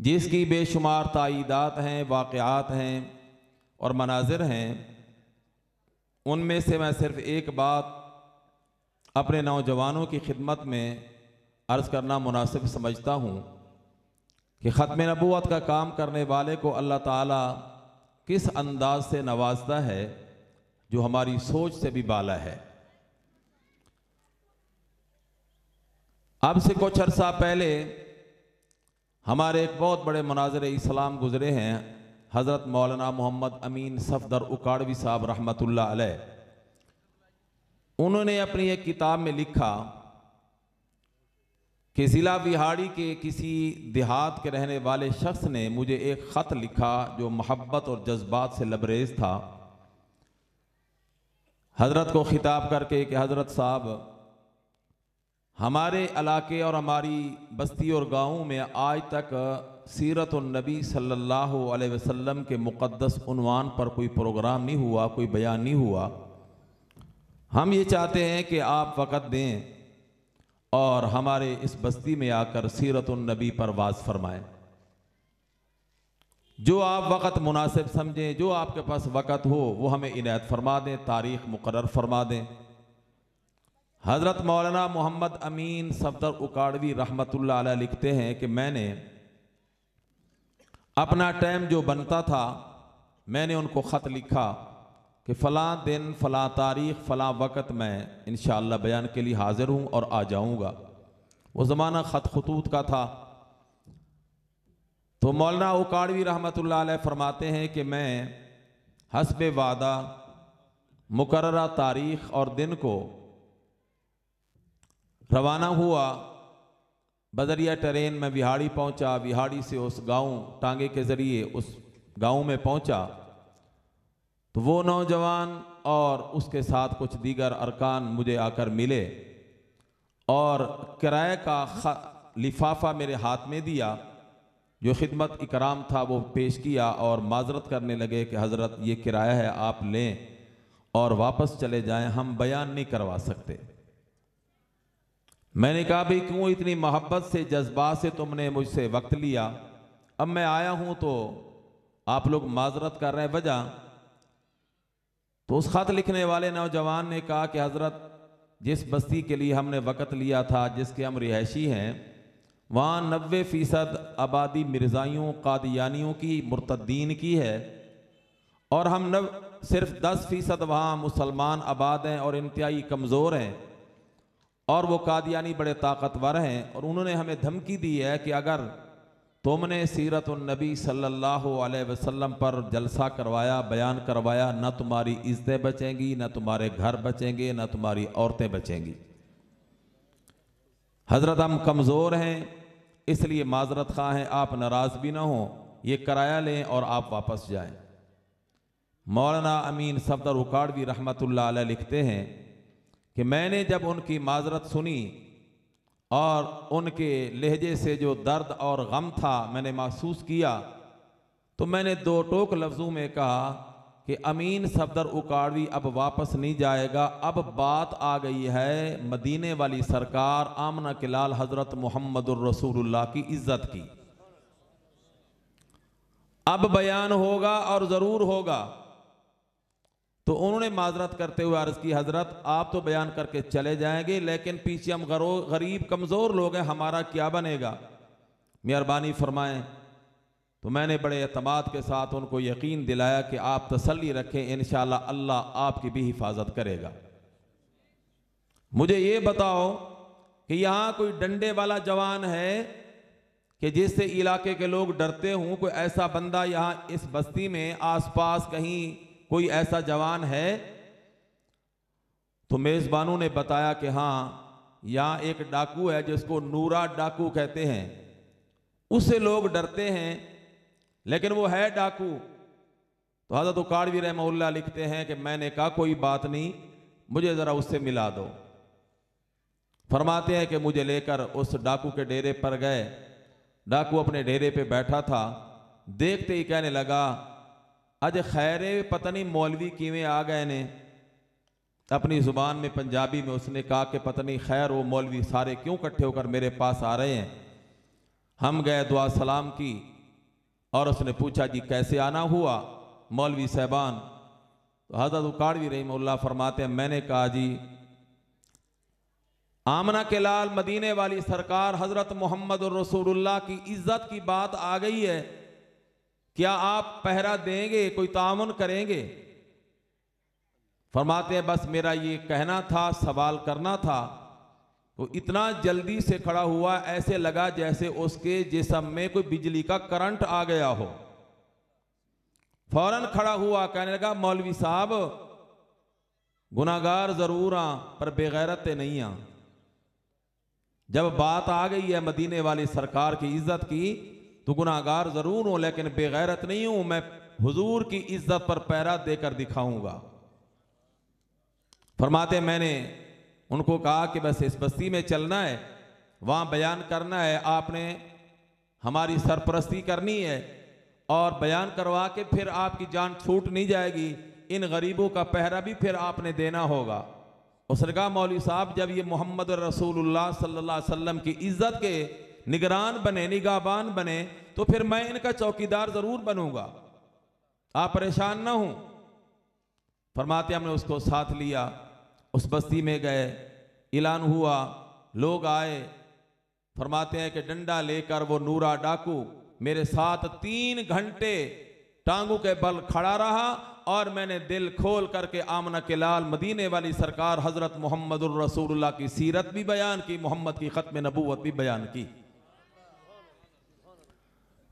जिसकी बेशुमार तायीदात हैं, वाक़यात हैं और मनाजिर हैं। उनमें से मैं सिर्फ़ एक बात अपने नौजवानों की खिदमत में अर्ज़ करना मुनासिब समझता हूँ कि ख़त्म नबूवत का काम करने वाले को अल्लाह ताला किस अंदाज से नवाजता है जो हमारी सोच से भी बाला है। अब से कुछ अर्सा पहले हमारे एक बहुत बड़े मुनाज़िर इस्लाम गुज़रे हैं, हज़रत मौलाना मोहम्मद अमीन सफदर उकाड़वी साहब रहमतुल्लाह अलैह। उन्होंने अपनी एक किताब में लिखा कि ज़िला बिहाड़ी के किसी देहात के रहने वाले शख्स ने मुझे एक ख़त लिखा जो मोहब्बत और जज्बात से लबरेज था। हज़रत को खिताब करके कि हज़रत साहब, हमारे इलाके और हमारी बस्ती और गाँव में आज तक सीरत नबी सल्लल्लाहु अलैहि वसल्लम के मुक़द्दस उन्वान पर कोई प्रोग्राम नहीं हुआ, कोई बयान नहीं हुआ। हम ये चाहते हैं कि आप वक़्त दें और हमारे इस बस्ती में आकर सीरत नबी पर वाज़ फरमाएं। जो आप वक़्त मुनासिब समझें, जो आपके पास वक़्त हो वो हमें इनायत फरमा दें, तारीख़ मुकर्रर फरमा दें। हज़रत मौलाना मोहम्मद अमीन सफदर उकाड़वी रहमतुल्लाह अलैह लिखते हैं कि मैंने अपना टाइम जो बनता था, मैंने उनको ख़त लिखा कि फ़लाँ दिन, फ़लाँ तारीख़, फ़लाँ वक़्त मैं इंशाअल्लाह बयान के लिए हाज़िर हूँ और आ जाऊँगा। वो ज़माना ख़त खतूत का था। तो मौलाना उकाड़वी रहमतुल्लाह अलैह फरमाते हैं कि मैं हस्बे वादा मुकर्ररा तारीख़ और दिन को रवाना हुआ। बदरिया ट्रेन में बिहाड़ी पहुंचा, बिहाड़ी से उस गांव टांगे के ज़रिए उस गांव में पहुंचा तो वो नौजवान और उसके साथ कुछ दीगर अरकान मुझे आकर मिले और किराए का लिफाफा मेरे हाथ में दिया। जो खिदमत इकराम था वो पेश किया और माजरत करने लगे कि हज़रत ये किराया है, आप लें और वापस चले जाएं, हम बयान नहीं करवा सकते। मैंने कहा भाई क्यों इतनी मोहब्बत से, जज्बात से तुमने मुझसे वक्त लिया, अब मैं आया हूं तो आप लोग माजरत कर रहे हैं, वजह? तो उस खत लिखने वाले नौजवान ने कहा कि हज़रत जिस बस्ती के लिए हमने वक़्त लिया था, जिसके हम रिहायशी हैं, वहाँ 90% आबादी मिर्ज़ाइयों, कादियानियों की, मुर्तद्दीन की है और हम सिर्फ 10% वहाँ मुसलमान आबाद हैं और इंतहाई कमज़ोर हैं और वो कादियानी बड़े ताकतवर हैं। और उन्होंने हमें धमकी दी है कि अगर तुमने सीरत नबी सल्लल्लाहु अलैहि वसल्लम पर जलसा करवाया, बयान करवाया, न तुम्हारी इज़्ज़तें बचेंगी, न तुम्हारे घर बचेंगे, न तुम्हारी औरतें बचेंगी। हज़रत हम कमज़ोर हैं, इसलिए माजरत खा हैं, आप नाराज़ भी ना हो, ये किराया लें और आप वापस जाएं। मौलाना अमीन सफदर उकाड़वी रहमतुल्लाह अलैह लिखते हैं कि मैंने जब उनकी माजरत सुनी और उनके लहजे से जो दर्द और गम था मैंने महसूस किया, तो मैंने दो टोक लफ्ज़ों में कहा कि अमीन सफदर उकाड़वी अब वापस नहीं जाएगा। अब बात आ गई है मदीने वाली सरकार आमना के लाल हज़रत मुहम्मदुर रसूलुल्लाह की इज़्ज़त की। अब बयान होगा और ज़रूर होगा। तो उन्होंने माजरत करते हुए अर्ज़ की, हज़रत आप तो बयान करके चले जाएंगे, लेकिन पीछे हम गरीब कमज़ोर लोग हैं, हमारा क्या बनेगा, मेहरबानी फरमाएं। तो मैंने बड़े एतमाद के साथ उनको यकीन दिलाया कि आप तसल्ली रखें, इंशाअल्लाह अल्लाह आपकी भी हिफाजत करेगा। मुझे ये बताओ कि यहाँ कोई डंडे वाला जवान है कि जिससे इलाके के लोग डरते हों? कोई ऐसा बंदा यहाँ इस बस्ती में आसपास कहीं कोई ऐसा जवान है? तो मेज़बानों ने बताया कि हाँ, यहाँ एक डाकू है जिसको नूरा डाकू कहते हैं, उससे लोग डरते हैं, लेकिन वो है डाकू। तो हज़रत उकाड़वी रहमतुल्लाह लिखते हैं कि मैंने कहा कोई बात नहीं, मुझे ज़रा उससे मिला दो। फरमाते हैं कि मुझे लेकर उस डाकू के डेरे पर गए। डाकू अपने डेरे पे बैठा था, देखते ही कहने लगा, अज खैरे पता नहीं मौलवी किवें आ गए ने। अपनी ज़ुबान में पंजाबी में उसने कहा कि पता नहीं खैर वो मौलवी सारे क्यों इकट्ठे होकर मेरे पास आ रहे हैं। हम गए, दुआ सलाम की, और उसने पूछा जी कैसे आना हुआ मौलवी साहबान? तो हज़रत उकाड़वी रहमतुल्लाह फरमाते हैं मैंने कहा जी आमना के लाल मदीने वाली सरकार हज़रत मोहम्मद रसूलुल्लाह की इज्जत की बात आ गई है, क्या आप पहरा देंगे, कोई तामुन करेंगे? फरमाते हैं बस मेरा ये कहना था, सवाल करना था। तो इतना जल्दी से खड़ा हुआ, ऐसे लगा जैसे उसके जिस्म में कोई बिजली का करंट आ गया हो। फौरन खड़ा हुआ, कहने लगा मौलवी साहब गुनाहगार जरूर आ पर बेगैरत नहीं आ। जब बात आ गई है मदीने वाली सरकार की इज्जत की तो गुनाहगार जरूर हूं लेकिन बेगैरत नहीं हूं। मैं हुजूर की इज्जत पर पहरा देकर दिखाऊंगा। फरमाते मैंने उनको कहा कि बस इस बस्ती में चलना है, वहां बयान करना है, आपने हमारी सरपरस्ती करनी है और बयान करवा के फिर आपकी जान छूट नहीं जाएगी। इन गरीबों का पहरा भी फिर आपने देना होगा। उसने कहा मौलवी साहब जब ये मोहम्मद रसूलुल्लाह सल्लल्लाहु अलैहि वसल्लम की इज्जत के निगरान बने, निगाहबान बने, तो फिर मैं इनका चौकीदार जरूर बनूंगा, आप परेशान ना हो। फरमाते हमने उसको साथ लिया, उस बस्ती में गए, ऐलान हुआ, लोग आए। फरमाते हैं कि डंडा लेकर वो नूरा डाकू मेरे साथ 3 घंटे टांगों के बल खड़ा रहा और मैंने दिल खोल करके आमना के लाल मदीने वाली सरकार हजरत मोहम्मदुर रसूलुल्लाह की सीरत भी बयान की, मोहम्मद की खत्म नबूवत भी बयान की।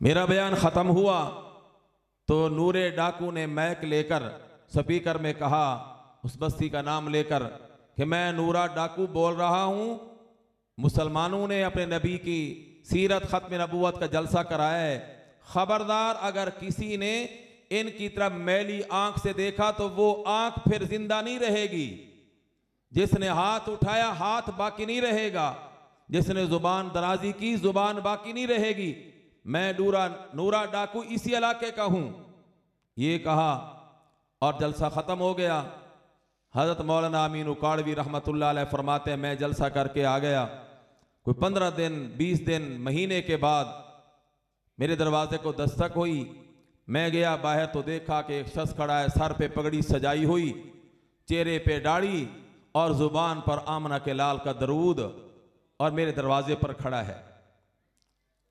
मेरा बयान खत्म हुआ तो नूरे डाकू ने मैक लेकर स्पीकर में कहा, उस बस्ती का नाम लेकर, कि मैं नूरा डाकू बोल रहा हूं, मुसलमानों ने अपने नबी की सीरत खत्म नबूवत का जलसा कराया है। खबरदार अगर किसी ने इनकी तरफ मैली आंख से देखा तो वो आंख फिर जिंदा नहीं रहेगी। जिसने हाथ उठाया हाथ बाकी नहीं रहेगा, जिसने जुबान दराजी की जुबान बाकी नहीं रहेगी। मैं नूरा डाकू इसी इलाके का हूं, ये कहा और जलसा खत्म हो गया। हजरत मौलाना अमीन उकाड़वी रहमतुल्लाह अलैह फरमाते हैं मैं जलसा करके आ गया। कोई 15 दिन 20 दिन महीने के बाद मेरे दरवाजे को दस्तक हुई। मैं गया बाहर तो देखा कि एक शख्स खड़ा है, सर पे पगड़ी सजाई हुई, चेहरे पे दाढ़ी और जुबान पर आमना के लाल का दरूद, और मेरे दरवाजे पर खड़ा है।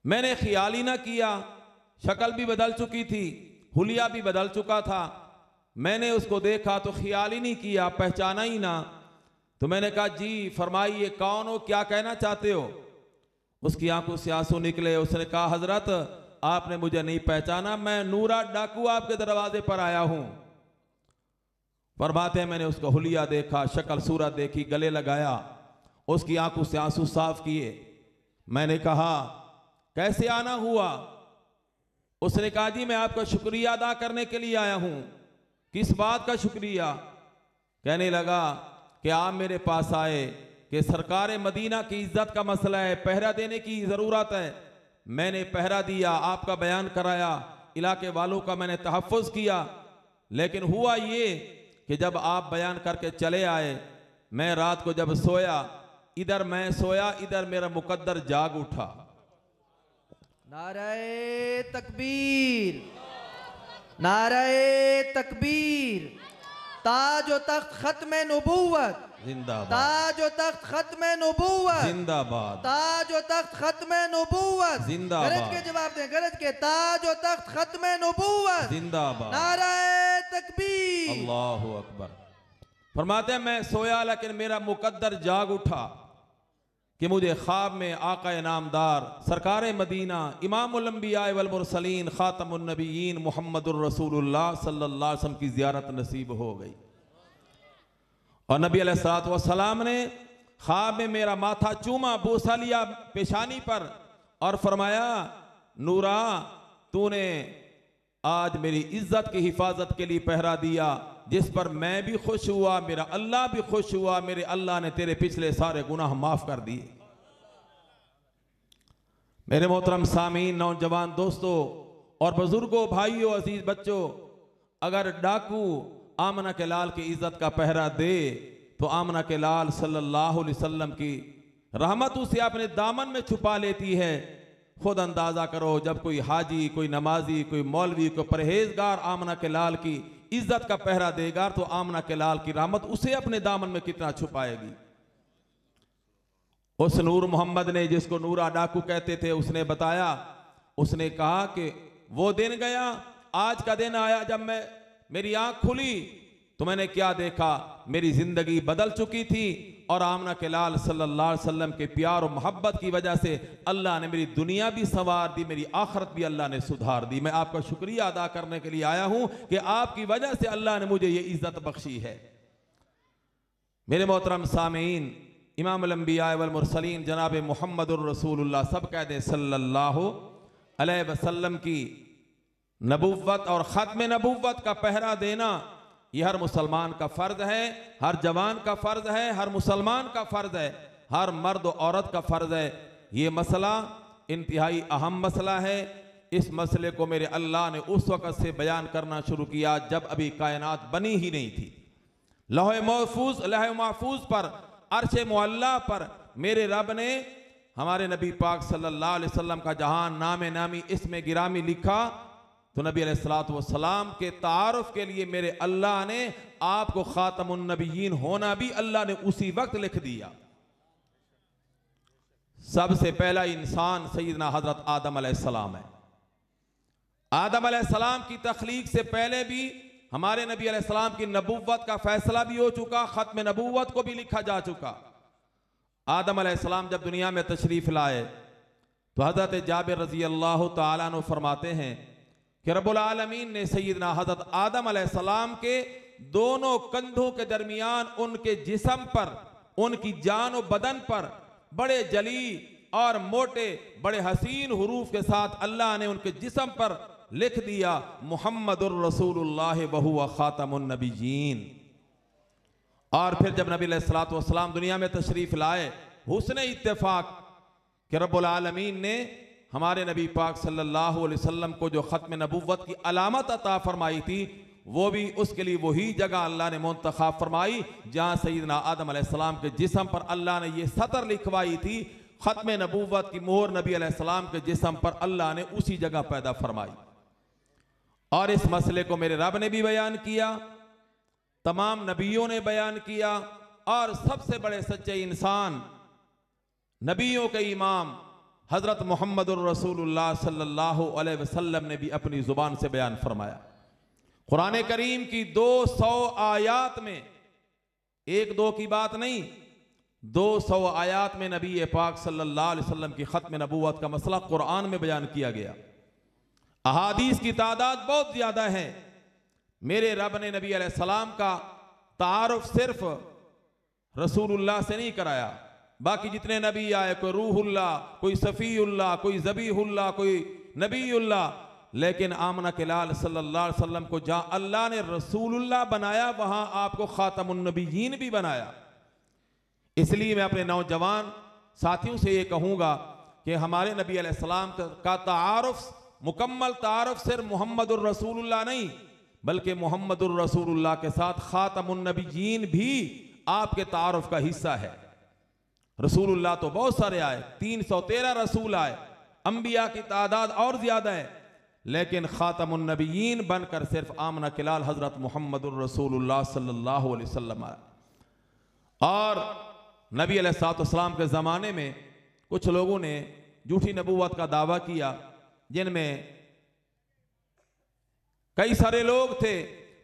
मैंने ख्याल ही ना किया, शक्ल भी बदल चुकी थी, हुलिया भी बदल चुका था। मैंने उसको देखा तो ख्याल ही नहीं किया, पहचाना ही ना। तो मैंने कहा जी फरमाइए कौन हो, क्या कहना चाहते हो? उसकी आंखों से आंसू निकले। उसने कहा हजरत आपने मुझे नहीं पहचाना, मैं नूरा डाकू आपके दरवाजे पर आया हूं। फरमाते हैं मैंने उसका हुलिया देखा, शक्ल सूरत देखी, गले लगाया, उसकी आंखों से आंसू साफ किए। मैंने कहा कैसे आना हुआ? उसने कहा जी मैं आपका शुक्रिया अदा करने के लिए आया हूं। किस बात का शुक्रिया? कहने लगा कि आप मेरे पास आए कि सरकार मदीना की इज्जत का मसला है, पहरा देने की ज़रूरत है। मैंने पहरा दिया, आपका बयान कराया, इलाके वालों का मैंने तहफ़्फ़ुज़ किया। लेकिन हुआ ये कि जब आप बयान करके चले आए, मैं रात को जब सोया, इधर मैं सोया, इधर मेरा मुकद्दर जाग उठा। नारे तकबीर, नारे तकबीर। ताज व तख्त खत्म नबूवत जिंदाबाद, ताज व तख्त खत्म नबूवत जिंदाबाद, ताज व तख्त खत्म नबूवत जिंदाबाद। गरज के जवाब दें, गरज के। ताज व तख्त खत्म नबूवत जिंदाबाद, नारे तकबीर, अल्लाहु अकबर। फरमाते हैं मैं सोया लेकिन मेरा मुकद्दर जाग उठा कि मुझे ख्वाब में आका नामदार सरकार मदीना इमामुल अंबिया वल मुरसलीन खातमुन नबीयीन मुहम्मदुर रसूलुल्लाह सल्लल्लाहु अलैहि वसल्लम की ज़ियारत नसीब हो गई। और नबी अलैहिस्सलातु वस्सलाम ने ख्वाब में मेरा माथा चूमा, बोसा लिया पेशानी पर और फरमाया नूरा तूने आज मेरी इज्जत की हिफाजत के लिए पहरा दिया, जिस पर मैं भी खुश हुआ, मेरा अल्लाह भी खुश हुआ। मेरे अल्लाह ने तेरे पिछले सारे गुनाह माफ कर दिए। मेरे मोहतरम सामीन, नौजवान दोस्तों और बुजुर्गों, भाइयों, अजीज बच्चों, अगर डाकू आमना के लाल की इज्जत का पहरा दे तो आमना के लाल सल्लल्लाहु अलैहि वसल्लम की रहमत उसे अपने दामन में छुपा लेती है। खुद अंदाज़ा करो, जब कोई हाजी, कोई नमाजी, कोई मौलवी, कोई परहेजगार आमना के लाल की इज्जत का पहरा देगा तो आमना के लाल की रहमत उसे अपने दामन में कितना छुपाएगी। उस नूर मोहम्मद ने, जिसको नूरा डाकू कहते थे, उसने बताया, उसने कहा कि वो दिन गया, आज का दिन आया जब मेरी आंख खुली तो मैंने क्या देखा, मेरी जिंदगी बदल चुकी थी और आमना के लाल सल्लल्लाहु अलैहि वसल्लम के प्यार और मोहब्बत की वजह से अल्लाह ने मेरी दुनिया भी संवार दी, मेरी आखिरत भी अल्लाह ने सुधार दी। मैं आपका शुक्रिया अदा करने के लिए आया हूं कि आपकी वजह से अल्लाह ने मुझे ये इज्जत बख्शी है। मेरे मोहतरम सामीन, इमाम अल-अंबिया वल मुरसलीन जनाब मुहम्मदुर रसूलुल्लाह, सब कह दें सल्लल्लाहु अलैहि वसल्लम की नबुव्वत और ख़त्म नबुव्वत का पहरा देना यह हर मुसलमान का फ़र्ज है, हर जवान का फ़र्ज है, हर मुसलमान का फ़र्ज है, हर मर्द और औरत का फ़र्ज है। ये मसला इंतहाई अहम मसला है। इस मसले को मेरे अल्लाह ने उस वक़्त से बयान करना शुरू किया जब अभी कायनात बनी ही नहीं थी। लौह महफूज पर, अर्श मुअल्ला पर मेरे रब ने हमारे नबी पाक सल्लल्लाहु अलैहि वसल्लम का जहां नामे नामी इसमें गिरामी लिखा तो नबी अलैहिस्सलातु वस्सलाम के तारुफ के लिए मेरे अल्लाह ने आपको खातमुन नबिय्यीन होना भी अल्लाह ने उसी वक्त लिख दिया। सबसे पहला इंसान सैयदना हजरत आदम अलैहिस्सलाम है। आदम अलैहिस्सलाम की तख्लीक से पहले भी हमारे नबी अलैहिस्सलाम की नबुव्वत का फैसला भी हो चुका, खत्म नबुव्वत को भी लिखा जा चुका। आदम अलैहिस्सलाम जब दुनिया में तशरीफ लाए तो हजरत जाबिर रजी अल्लाह तआला अन्हु फरमाते हैं कि रब्बुल आलमीन ने सैयदना हजरत आदम अलैहिस्सलाम के दोनों कंधों के दरमियान उनके जिस्म पर, उनकी जान और बदन पर बड़े जली और मोटे, बड़े हसीन हुरूफ के साथ अल्लाह ने उनके जिस्म पर लिख दिया मुहम्मदुर रसूलुल्लाह व हुवा खातमुन नबिय्यीन। और फिर जब नबी अलैहिस्सलातु वस्सलाम दुनिया में तशरीफ लाए, हुस्न इत्तेफाक कि रब्बुल आलमीन ने हमारे नबी पाक सल्लल्लाहु अलैहि वसल्लम को जो ख़त्म नबुव्वत की अलामत अता फरमाई थी, वो भी उसके लिए वही जगह अल्लाह ने मुंतखब फरमाई जहाँ सैयदना आदम अलैहिस्सलाम के जिस्म पर अल्लाह ने ये सतर लिखवाई थी। ख़त्म नबुव्वत की मोहर नबी अलैहिस्सलाम के जिस्म पर अल्लाह ने उसी जगह पैदा फरमाई। और इस मसले को मेरे रब ने भी बयान किया, तमाम नबियों ने बयान किया, और सबसे बड़े सच्चे इंसान, नबियों के इमाम हजरत मोहम्मदुर रसूलुल्लाह सल्लल्लाहु अलैहि वसल्लम ने भी अपनी जुबान से बयान फरमाया। कुरान करीम की 200 आयात में, एक दो की बात नहीं, 200 आयात में नबी पाक सल्लल्लाहु अलैहि वसल्लम की खत्म नबूवत का मसला कुरान में बयान किया गया। अहादीस की तादाद बहुत ज्यादा है। मेरे रब ने नबी अलैहिस्सलाम का तारुफ सिर्फ रसूलुल्लाह से नहीं कराया, बाकी जितने नबी आए, कोई रूहुल्लाह, कोई सफ़ीउल्लाह, कोई ज़बीहुल्लाह, कोई नबीउल्लाह, लेकिन आमना के लाल सल्लल्लाहु अलैहि वसल्लम को जहां अल्लाह ने रसूलुल्लाह बनाया वहां आपको खातमुन नबिय्यीन भी बनाया। इसलिए मैं अपने नौजवान साथियों से ये कहूँगा कि हमारे नबी अलैहिस्सलाम का तारुफ, मुकम्मल तारुफ सिर्फ मुहम्मदुर रसूलुल्लाह नहीं, बल्कि मुहम्मदुर रसूलुल्लाह के साथ खातमुन नबिय्यीन भी आपके तारुफ का हिस्सा है। रसूलुल्लाह तो बहुत सारे आए, 313 रसूल आए, अंबिया की तादाद और ज्यादा है, लेकिन खातमुन नबिय्यीन बनकर सिर्फ आमना के लाल हजरत मुहम्मदुर रसूलुल्लाह सल्लल्लाहु अलैहि वसल्लम आए। और नबी अलैहिस्सलाम के ज़माने में कुछ लोगों ने झूठी नबूवत का दावा किया, जिनमें कई सारे लोग थे।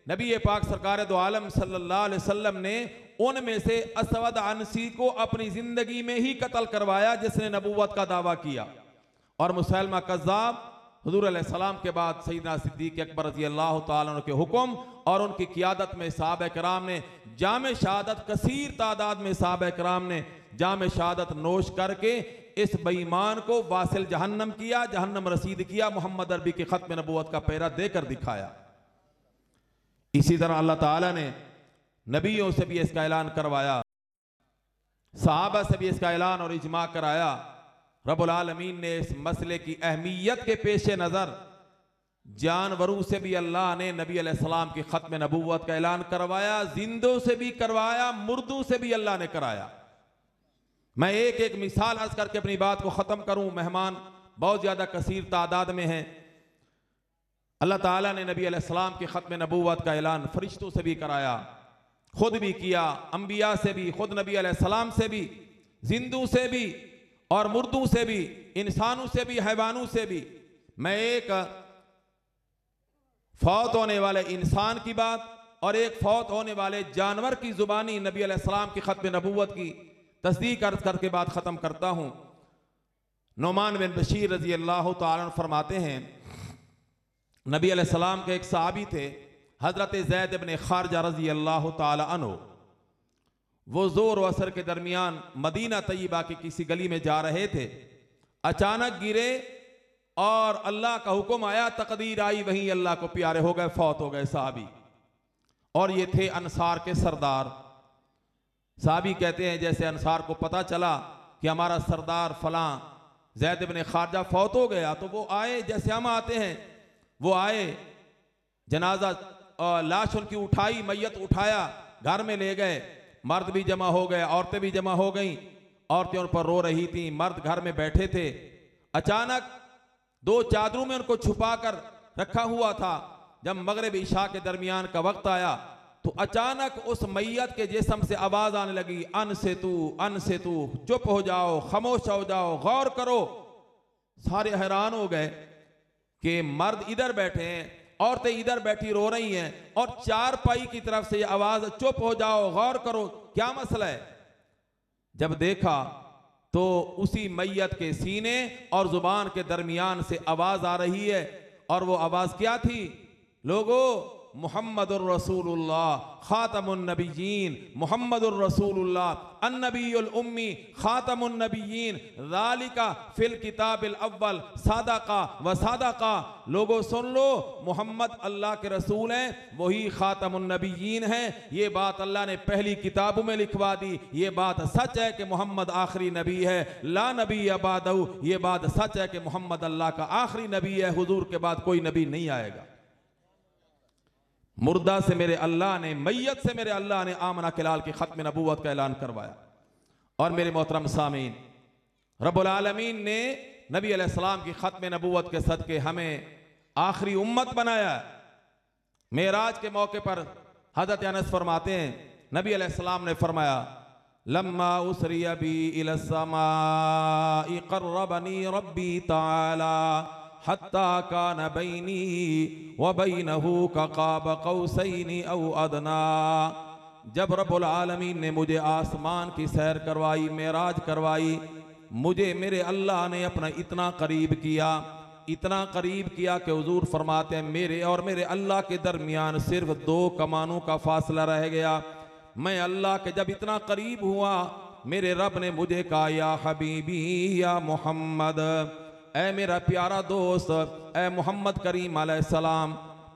नबी पाक सरकार दो आलम सल्लल्लाहु अलैहि वसल्लम ने उनमें से असवद अनसी को अपनी जिंदगी में ही कत्ल करवाया, जिसने नबूवत का दावा किया। और मुसैलमा कज़्ज़ाब हुजूर अलैहिस्सलाम के बाद सैयदना सिद्दीक़ अकबर रज़ी अल्लाह तआला अन्हु के हुक्म और उनकी क़ियादत में सहाबा किराम ने जामे शहादत, कसीर तादाद में सहाबा किराम ने जामे शहादत नोश करके इस बेईमान को वासिल जहन्नम किया, जहन्नम रसीद किया, मोहम्मद अरबी की खत्म नबूवत का पैरा देकर दिखाया। इसी तरह अल्लाह ताला ने नबियों से भी इसका ऐलान करवाया, सहाबा से भी इसका ऐलान और इजमा कराया। रब्बुल आलमीन ने इस मसले की अहमियत के पेश नज़र जानवरों से भी अल्लाह ने नबी अलैहिस्सलाम की खत्म नबूवत का ऐलान करवाया, जिंदों से भी करवाया, मुर्दों से भी अल्लाह ने कराया। मैं एक एक मिसाल अर्ज करके अपनी बात को ख़त्म करूं। मेहमान बहुत ज़्यादा कसीर तादाद में हैं। अल्लाह ताला ने नबी अलैहिस्सलाम के ख़त्म नबूवत का ऐलान फरिश्तों से भी कराया, खुद भी किया, अंबिया से भी, खुद नबी अलैहिस्सलाम से भी, जिंदू से भी और मुर्दों से भी, इंसानों से भी, हैवानों से भी। मैं एक फौत होने वाले इंसान की बात और एक फौत होने वाले जानवर की जुबानी नबी अलैहिस्सलाम की ख़त्म नबूवत की तस्दीक अर्ज करके बात ख़त्म करता हूँ। नुमान बिन बशीर रजी अल्लाह तआला अन्हु फरमाते हैं, नबी अलैहिस्सलाम के एक सहाबी थे हज़रत ज़ैद इब्न खारजा रजी अल्लाह तआला अन्हु। वो ज़ोर व असर के दरमियान मदीना तय्यबा की किसी गली में जा रहे थे, अचानक गिरे और अल्लाह का हुक्म आया, तकदीर आई, वहीं अल्लाह को प्यारे हो गए, फौत हो गए साहबी। और ये थे अंसार के सरदार। साहबी कहते हैं जैसे अंसार को पता चला कि हमारा सरदार फलां ज़ैद इब्न खारजा फौत हो गया, तो वो आए जैसे हम आते हैं, वो आए, जनाजा लाश उनकी उठाई, मैयत उठाया, घर में ले गए, मर्द भी जमा हो गए, औरतें भी जमा हो गईं। औरतें उन पर रो रही थीं, मर्द घर में बैठे थे। अचानक 2 चादरों में उनको छुपा कर रखा हुआ था। जब मगरिब इशा के दरमियान का वक्त आया तो अचानक उस मैयत के जिस्म से आवाज आने लगी, अन से तू, चुप हो जाओ, खामोश हो जाओ, गौर करो। सारे हैरान हो गए कि मर्द इधर बैठे हैं, औरतें इधर बैठी रो रही हैं और चारपाई की तरफ से आवाज, चुप हो जाओ, गौर करो, क्या मसला है। जब देखा तो उसी मैयत के सीने और जुबान के दरमियान से आवाज आ रही है, और वो आवाज क्या थी? लोगों, मुहम्मदुर रसूलुल्लाह खातमुन नबिय्यीन, मुहम्मदुर रसूलुल्लाह अन्नबियुल उम्मी खातमुन नबिय्यीन, ज़ालिका फिल किताबिल अव्वल सादका व सादका। लोगों सुन लो, मोहम्मद अल्लाह के रसूल हैं, वही खातमुन नबिय्यीन हैं। ये बात अल्लाह ने पहली किताबों में लिखवा दी। ये बात सच है कि मोहम्मद आखिरी नबी है, ला नबी अबादहु। ये बात सच है कि मोहम्मद अल्लाह का आखिरी नबी है, हुजूर के बाद कोई नबी नहीं आएगा। मुर्दा से मेरे अल्लाह ने, मैयत से मेरे अल्लाह ने आमना के लाल की ख़त्म नबूवत का ऐलान करवाया। और मेरे मोहतरम सामीन, रब्बुल आलमीन ने नबी अलैहिस्सलाम की ख़त्म नबूवत के सदके हमें आखिरी उम्मत बनाया। मेराज के मौके पर हज़रत अनस फरमाते हैं, नबी अलैहिस्सलाम ने फरमाया, लम्मा उसरिया बी इलस समाई क़र्रबनी रब्बी तआला हत्ता कान बैनी व बैनहु का क़ाब क़ौसैनी औ अदना। जब रब्बुल आलमीन ने मुझे आसमान की सैर करवाई, मेराज करवाई, मुझे मेरे अल्लाह ने अपना इतना करीब किया, इतना करीब किया कि हुजूर फरमाते हैं मेरे और मेरे अल्लाह के दरमियान सिर्फ 2 कमानों का फासला रह गया। मैं अल्लाह के जब इतना करीब हुआ, मेरे रब ने मुझे कहा, या हबीबी या मोहम्मद, ऐ मेरा प्यारा दोस्त, ऐ मोहम्मद करीम अलैहिस्सलाम।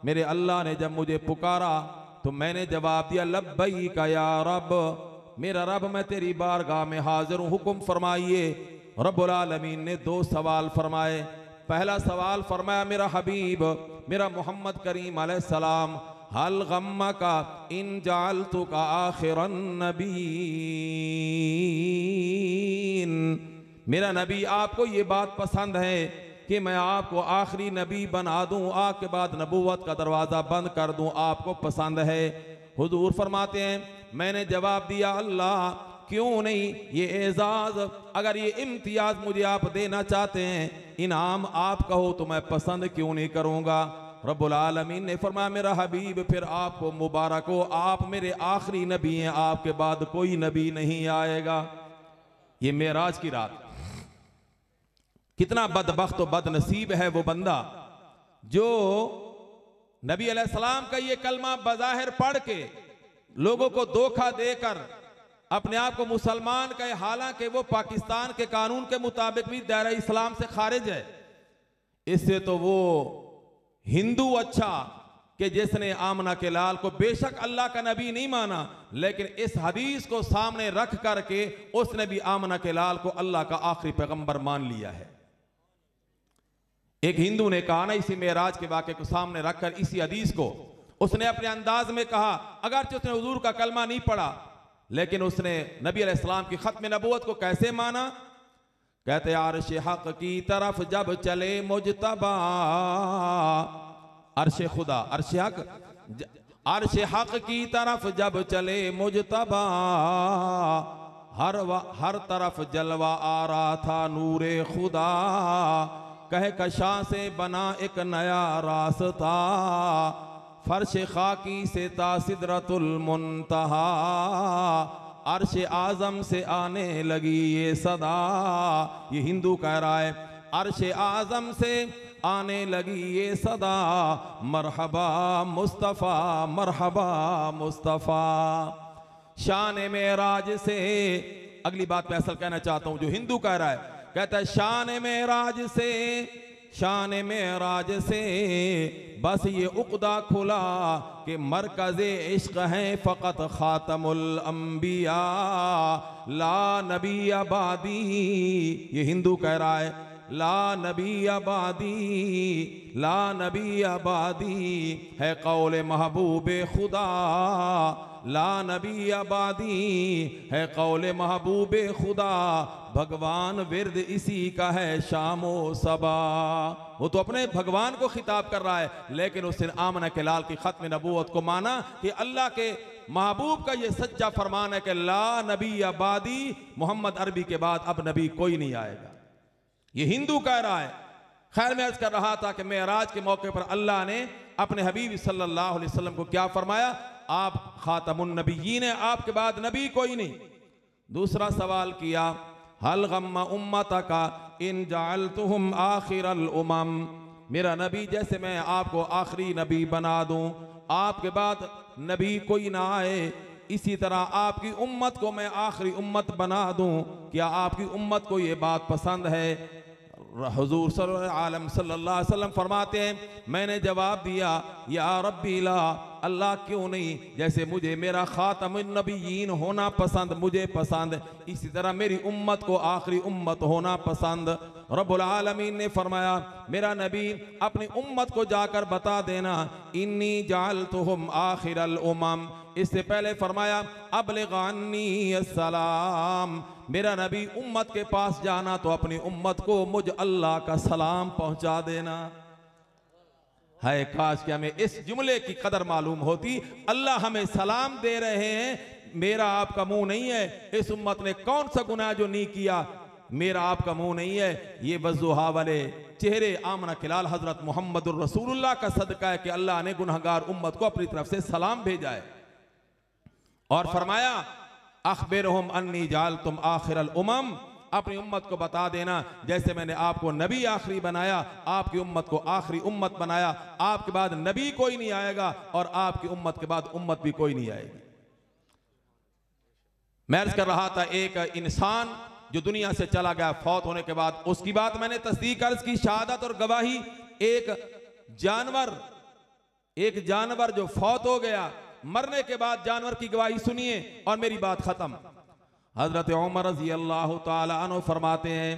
मेरे अल्लाह ने जब मुझे पुकारा तो मैंने जवाब दिया, लब्बैक या रब, मेरा रब मैं तेरी बारगाह में हाजिर हूँ, हुक्म फरमाइए। रब्बुल आलमीन ने 2 सवाल फरमाए। पहला सवाल फरमाया, मेरा हबीब, मेरा मोहम्मद करीम अलैहिस्सलाम, हल गम्मका इन जअलतुका आखिरन नबीन। मेरा नबी, आपको ये बात पसंद है कि मैं आपको आखिरी नबी बना दूं, आपके बाद नबूवत का दरवाज़ा बंद कर दूं, आपको पसंद है? हुजूर फरमाते हैं, मैंने जवाब दिया, अल्लाह क्यों नहीं, ये एजाज़, अगर ये इम्तियाज़ मुझे आप देना चाहते हैं, इनाम आप कहो तो मैं पसंद क्यों नहीं करूँगा। रब्बुल आलमीन ने फरमाया, मेरा हबीब, फिर आपको मुबारक हो, आप मेरे आखिरी नबी हैं, आपके बाद कोई नबी नहीं आएगा। ये मेराज की रात। कितना बदबख्त और बदनसीब है वो बंदा जो नबी अलैहिस्सलाम का ये कलमा बज़ाहिर पढ़ के लोगों को धोखा देकर अपने आप को मुसलमान कहे, हालांकि वो पाकिस्तान के कानून के मुताबिक भी दायरा इस्लाम से खारिज है। इससे तो वो हिंदू अच्छा कि जिसने आमना के लाल को बेशक अल्लाह का नबी नहीं माना, लेकिन इस हदीस को सामने रख करके उसने भी आमना के लाल को अल्लाह का आखिरी पैगंबर मान लिया है। एक हिंदू ने कहा ना, इसी मेराज के वाक़े को सामने रखकर इसी हदीस को उसने अपने अंदाज में कहा, अगरचे उसने हुजूर का कलमा नहीं पढ़ा, लेकिन उसने नबी अलैहिस्सलाम की ख़त्म नबूवत को कैसे माना? कहते अर्श हक की तरफ जब चले मुजतबा, अर्श खुदा अर्श हक की तरफ जब चले मुजतबा, हर तरफ जलवा आ रहा था नूरे खुदा, कह कशा से बना एक नया रास्ता, फर्श खाकी से ता सिदरतुल मुंतहा, अर्श आज़म से आने लगी ये सदा। ये हिंदू कह रहा है अर्श आज़म से आने लगी ये सदा, मरहबा मुस्तफ़ा मरहबा मुस्तफ़ा। शान मेराज से, अगली बात मैं असल कहना चाहता हूं जो हिंदू कह रहा है, कहता है शान मेराज से बस ये उक़दा खुला कि मरकज़े इश्क़ है फ़क़त ख़ातमुल अंबिया, ला नबी आबादी। ये हिंदू कह रहा है ला नबी आबादी, ला नबी आबादी है कौल महबूब खुदा, ला नबी आबादी है कौल महबूब खुदा, भगवान विरद इसी का है शामो सबा। वो तो अपने भगवान को खिताब कर रहा है, लेकिन उसने आमना के लाल की खत्म नबूवत को माना कि अल्लाह के महबूब का ये सच्चा फरमान है कि ला नबी आबादी, मोहम्मद अरबी के बाद अब नबी कोई नहीं आएगा। ये हिंदू कह रहा है। खैर मैं अर्ज कर रहा था कि मेराज के मौके पर अल्लाह ने अपने हबीब सल्लल्लाहु अलैहि वसल्लम को क्या फरमाया, आप खातमुन नबिय्यीन हैं, आपके बाद नबी कोई नहीं। दूसरा सवाल किया, हल गम्मा उम्मतका इन जअलतुहुम आखिरल उमम, मेरा नबी जैसे मैं आपको आखिरी नबी बना दूं, आपके बाद नबी कोई ना आए, इसी तरह आपकी उम्मत को मैं आखिरी उम्मत बना दूं, क्या आपकी उम्मत को ये बात पसंद है? हुजूर सल्लल्लाहु अलैहि वसल्लम फरमाते हैं, मैंने जवाब दिया या रब्बी ला, अल्लाह क्यों नहीं, जैसे मुझे मेरा खातमुन नबिय्यीन होना पसंद मुझे पसंद, इसी तरह मेरी उम्मत को आखिरी उम्मत होना पसंद। रब्बुल आलमीन ने फरमाया, मेरा नबी अपनी उम्मत को जाकर बता देना, इन्नी जअलतुहुम आखिरल उमम। इससे पहले फरमाया अबलिग़नी अस्सलाम, मेरा नबी उम्मत के पास जाना तो अपनी उम्मत को मुझ अल्लाह का सलाम पहुंचा देना। है काश कि हमें इस जुमले की कदर मालूम होती। अल्लाह हमें सलाम दे रहे हैं, मेरा आपका मुंह नहीं है, इस उम्मत ने कौन सा गुनाह जो नहीं किया, मेरा आपका मुंह नहीं है। ये वज़ुहा वाले चेहरे आमना के लाल हजरत मोहम्मदुर रसूलुल्लाह का सदका है कि अल्लाह ने गुनहगार उम्मत को अपनी तरफ से सलाम भेजा है। और फरमाया अखबिरहुम अन्नी जालतुम आखिरल उमम, अपनी उम्मत को बता देना जैसे मैंने आपको नबी आखिरी बनाया, आपकी उम्मत को आखिरी उम्मत बनाया, आपके बाद नबी कोई नहीं आएगा और आपकी उम्मत के बाद उम्मत भी कोई नहीं आएगी। मैं अर्ज कर रहा था, एक इंसान जो दुनिया से चला गया फौत होने के बाद, उसकी बात मैंने तस्दीक अर्ज की, शहादत और गवाही। एक जानवर जो फौत हो गया, मरने के बाद जानवर की गवाही सुनिए और मेरी बात खत्म। हजरत उमर रज़ी अल्लाह ताला अन्हु फरमाते हैं,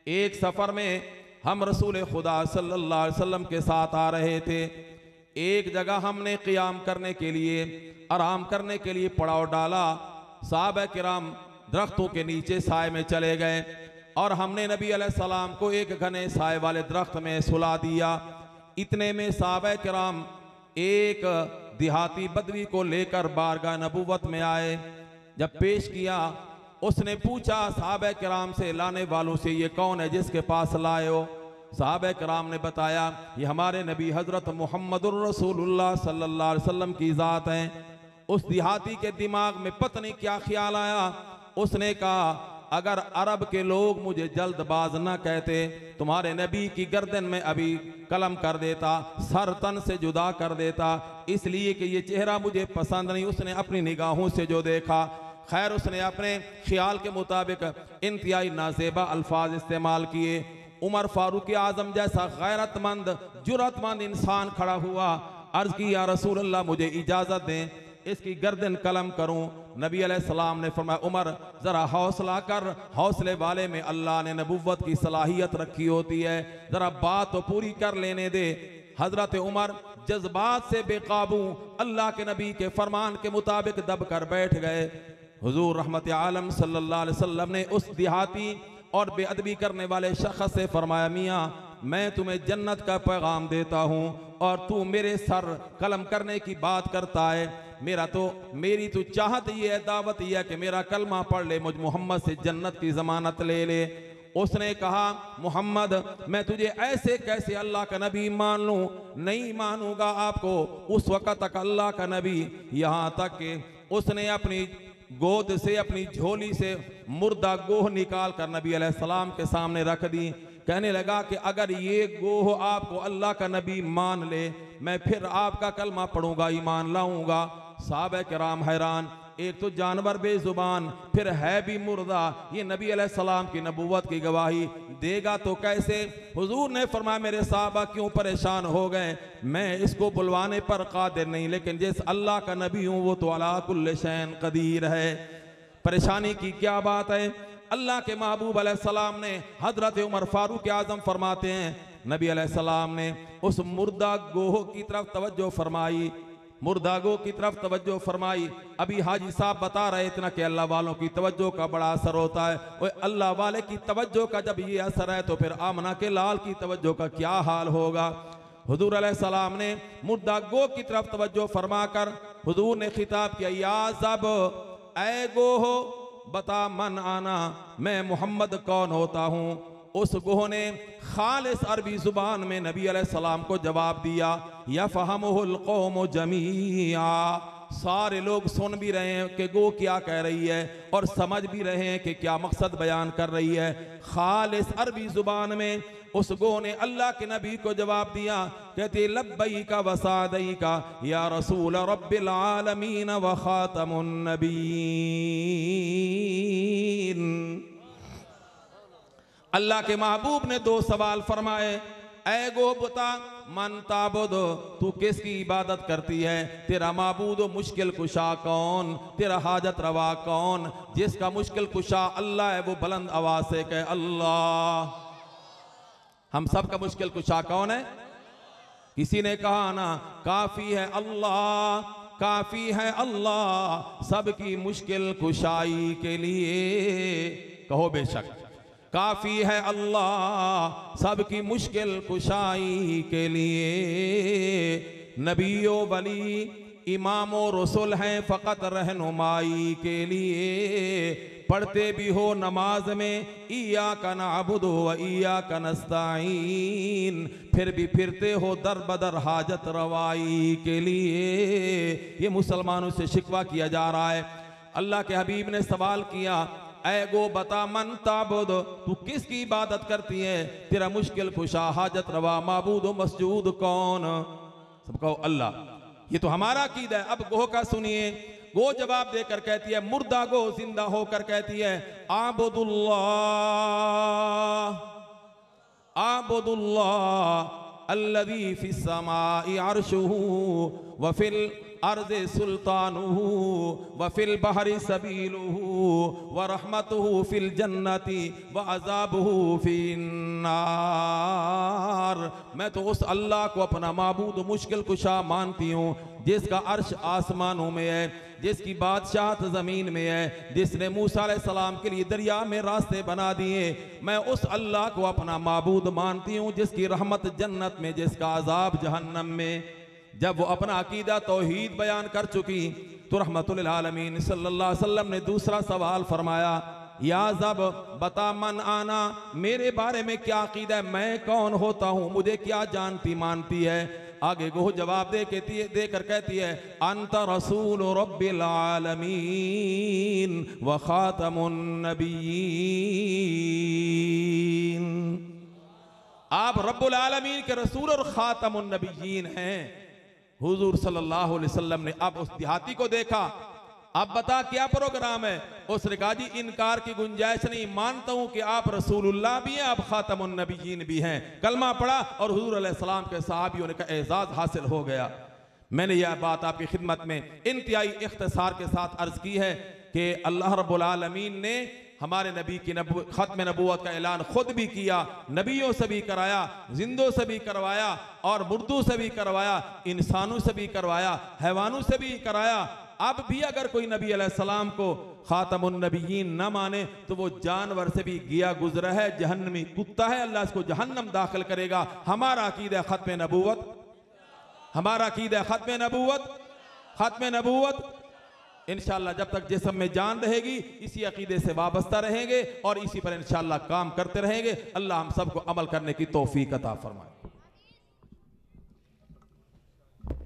एक सफर में हम रसूल खुदा सल्लल्लाहु अलैहि वसल्लम के साथ आ रहे थे। एक जगह हमने क़ियाम करने के लिए, आराम करने के लिए पड़ाव डाला। सहाबा किराम दरख्तों के नीचे साए में चले गए और हमने नबी अलैहिस्सलाम को एक घने साए वाले दरख्त में सुला दिया। इतने में सहाबा किराम एक देहाती बदवी को लेकर बारगाह नबूवत में आए। जब पेश किया, उसने पूछा सहाबा किराम से, लाने वालों से, ये कौन है जिसके पास लाए हो? सहाबा किराम ने बताया, ये हमारे नबी हजरत मुहम्मदुर रसूलुल्लाह सल्लल्लाहु अलैहि वसल्लम की ज़ात हैं। उस देहाती के दिमाग में पता नहीं क्या ख्याल आया, उसने कहा अगर अरब के लोग मुझे जल्दबाज न कहते, तुम्हारे नबी की गर्दन में अभी कलम कर देता, सर तन से जुदा कर देता, इसलिए कि ये चेहरा मुझे पसंद नहीं। उसने अपनी निगाहों से जो देखा, खैर उसने अपने ख्याल के मुताबिक इंतहाई नाज़ेबा अल्फाज इस्तेमाल किए। उमर फारूक आज़म जैसा गैरतमंद जुर्रतमंद इंसान खड़ा हुआ, अर्ज़ की या रसूल अल्लाह मुझे इजाज़त दें, इसकी गर्दन कलम करूं। नबी अलैहिस्सलाम ने फरमाया, उमर ज़रा हौसला कर, हौसले वाले में अल्लाह ने नबुव्वत की सलाहियत रखी होती है, ज़रा बात तो पूरी कर लेने दे। हज़रत उमर जज्बात से बेकाबू अल्लाह के नबी के फरमान के मुताबिक दब कर बैठ गए। हुजूर रहमत आलम सल्लल्लाहु अलैहि वसल्लम ने उस देहाती और बेअदबी करने वाले शख्स से फरमाया, मियाँ मैं तुम्हें जन्नत का पैगाम देता हूँ और तू मेरे सर कलम करने की बात करता है। मेरी तो चाहत ये है, दावत ये है कि मेरा कलमा पढ़ ले, मुझ मोहम्मद से जन्नत की जमानत ले ले। उसने कहा, मोहम्मद मैं तुझे ऐसे कैसे अल्लाह का नबी मान लूं? नहीं मानूंगा आपको उस वक़्त तक अल्लाह का नबी, यहाँ तक कि उसने अपनी गोद से, अपनी झोली से मुर्दा गोह निकाल कर नबी अलैहिस्सलाम के सामने रख दी। कहने लगा कि अगर ये गोह आपको अल्लाह का नबी मान ले, मैं फिर आपका कलमा पढ़ूंगा, ईमान लाऊंगा। साहबे किराम हैरान, एक तो जानवर बेजुबान, फिर है भी मुर्दा, ये नबी अलैहिस्सलाम की नबूवत की गवाही देगा तो कैसे? हुजूर ने फरमाया, मेरे साहबा क्यों परेशान हो गए? मैं इसको बुलवाने पर कादिर नहीं, लेकिन जिस अल्लाह का नबी हूँ वो तो अला कुल्ल शैन कदीर है। परेशानी की क्या बात है? अल्लाह के महबूब अलैहिस्सलाम ने, हजरत उमर फारूक आजम फरमाते हैं, नबी अलैहिस्सलाम ने उस मुर्दा गोह की तरफ तवज्जो फरमाई, मुर्दागो की तरफ तवज्जो फरमाई। अभी हाजी साहब बता रहे थे ना कि अल्लाह वालों की तवज्जो का बड़ा असर होता है। वो अल्लाह वाले की तवज्जो का जब ये असर है तो फिर आमना के लाल की तवज्जो का क्या हाल होगा। हुजूर अलैहिस्सलाम ने मुर्दागो की तरफ तवज्जो फरमाकर हुजूर ने खिताब किया, या ज़ब ऐ गोहो बता मन आना, मैं मोहम्मद कौन होता हूँ। उस गोह ने खालिस अरबी जुबान में नबी अलैहिस्सलाम को जवाब दिया, यफ़हमुहुल कौम जमीआ, सारे लोग सुन भी रहे हैं कि गो क्या कह रही है और समझ भी रहे हैं कि क्या मकसद बयान कर रही है। खालिस अरबी जुबान में उस गोह ने अल्लाह के नबी को जवाब दिया, कहते लब्बैका व सादैका या रसूल रब्बिल आलमीन व खातमुन नबीन। अल्लाह के महबूब ने दो सवाल फरमाए, ऐ गो बता मन ताबुद, तू किसकी इबादत करती है? तेरा माबूद मुश्किल कुशा कौन? तेरा हाजत रवा कौन? जिसका मुश्किल कुशा अल्लाह है वो बुलंद आवाज से कहे अल्लाह। हम सब का मुश्किल कुशा कौन है? किसी ने कहा ना, काफी है अल्लाह, काफी है अल्लाह सबकी मुश्किल कुशाई के लिए। कहो बेशक काफी है अल्लाह सबकी मुश्किल कुशाई के लिए। नबियो वली इमामो रसूल हैं फ़कत रहनुमाई के लिए। पढ़ते भी हो नमाज में इय्याका नअबुदु व इय्याका नस्तईन, फिर भी फिरते हो दर बदर हाजत रवाई के लिए। ये मुसलमानों से शिकवा किया जा रहा है। अल्लाह के हबीब ने सवाल किया, ऐ गो बता मन ताबुद, तू किसकी इबादत करती है? तेरा मुश्किल कुशा हाजत रवा माबूद मसजूद कौन? सब कहो अल्लाह। ये तो हमारा अकीदा है। अब गोह का सुनिए। गो जवाब देकर कहती है, मुर्दा गो जिंदा होकर कहती है, आबुदुल्लाह आबुदुल्लाह अल्लज़ी फिस समाई अर्शुहु व फिल अर्ज़े सुल्तानुहु व फिल बहरी सबीलुहु व रहमतुहु फिल जन्नति व अज़ाबुहु फिन नार। मैं तो उस अल्लाह को अपना माबूद मुश्किल कुशा मानती हूँ जिसका अर्श आसमानों में है, जिसकी बादशाहत ज़मीन में है, जिसने मूसा अलैहिस्सलाम के लिए दरिया में रास्ते बना दिए। मैं उस अल्लाह को अपना माबूद मानती हूँ जिसकी रहमत जन्नत में, जिसका अज़ाब जहन्नम में। जब वो अपना अकीदा तौहीद बयान कर चुकी तो रहमतुल लिल आलमीन सल्लल्लाहु अलैहि वसल्लम ने दूसरा सवाल फरमाया, या जब बता मन आना, मेरे बारे में क्या अकीदा है? मैं कौन होता हूँ? मुझे क्या जानती मानती है? आगे गोह जवाब देकर कहती है, अंत रसूल रब्बिल आलमीन व खातमुन नबिय्यीन। आप रब्बुल आलमीन के रसूल और खातमुन नबिय्यीन हैं। हुजूर सल्लल्लाहु अलैहि वसल्लम ने अब उस देहाती को देखा, अब बता क्या प्रोग्राम है? उसने कहा, जी इनकार की गुंजाइश नहीं, मानता हूं कि आप रसूलुल्लाह भी हैं, आप खातमुन नबिय्यीन भी हैं। कलमा पढ़ा और हुजूर अलैहिस्सलाम के सहाबियों ने का एजाज हासिल हो गया। मैंने यह बात आपकी खिदमत में इंतहाई इख्तिसार के साथ अर्ज की है कि अल्लाह रब्बुल आलमीन ने हमारे नबी की खत्म नबूवत का ऐलान खुद भी किया, नबियों से भी कराया, जिंदों से भी करवाया और मुर्दों से भी करवाया, इंसानों से भी करवाया, हैवानों से भी कराया। अब भी अगर कोई नबी अलैहिस्सलाम को खातमुन नबिय्यीन न माने तो वो जानवर से भी गया गुजरा है, जहन्नमी कुत्ता है, अल्लाह इसको जहन्नम दाखिल करेगा। हमारा अकीदा खत्म नबूवत, हमारा अकीदा खत्म नबूवत, खत्म नबूवत। इंशाअल्लाह जब तक जिस्म में जान रहेगी इसी अकीदे से वाबस्ता रहेंगे और इसी पर इंशाअल्लाह काम करते रहेंगे। अल्लाह हम सबको अमल करने की तौफीक अता फरमाए।